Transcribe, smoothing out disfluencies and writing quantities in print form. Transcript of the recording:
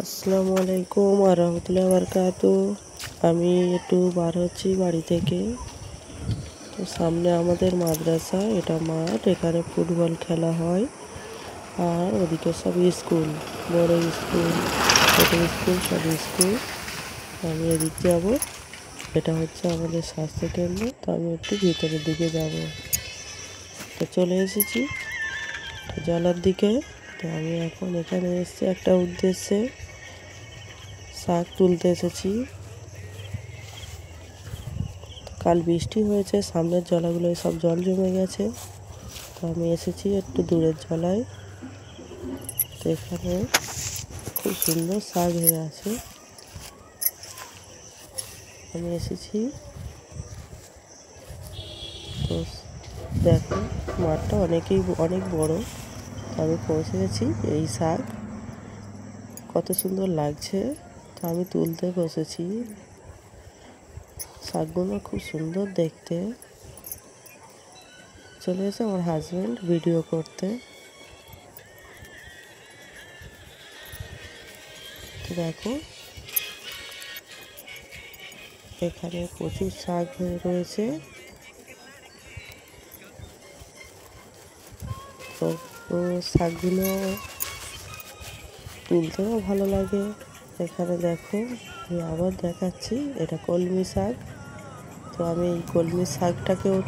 আসসালামু আলাইকুম ওয়া রাহমাতুল্লাহি ওয়া বারাকাতুহু। আমি একটু বার হচ্ছি বাড়ি থেকে। তো সামনে আমাদের মাদ্রাসা, এটা মাঠ, এখানে ফুটবল খেলা হয়। আর ওদিকে সব স্কুল, বড় স্কুল, ছোট স্কুল, সব স্কুল। আমি এদিক যাব, এটা হচ্ছে আমাদের স্বাস্থ্যকেন্দ্র। তো আমি একটু ভিতরের দিকে যাব। তো চলে এসেছি জলার দিকে। তো আমি এখন এখানে এসেছি একটা উদ্দেশ্যে, শাক তুলতে এসেছি। কাল বৃষ্টি হয়েছে, সামনের জলাগুলোয় সব জল জমে গেছে। তো আমি এসেছি একটু দূরের জলায়। তো এখানে খুব সুন্দর শাক হয়ে আছে। আমি এসেছি, তো দেখো মাঠটা অনেক বড়। তো আমি পৌঁছে গেছি। এই শাক কত সুন্দর লাগছে। তো আমি তুলতে বসেছি। শাকগুলো খুব সুন্দর দেখতে। চলে এসে আমার হাজব্যান্ড ভিডিও করতে। তো দেখো এখানে প্রচুর শাক হয়ে রয়েছে। তো শাকগুলো তুলতেও ভালো লাগে। এখানে দেখো আমি আবার দেখাচ্ছি, এটা কলমি শাক। তো আমি এই কলমি শাকটাকেও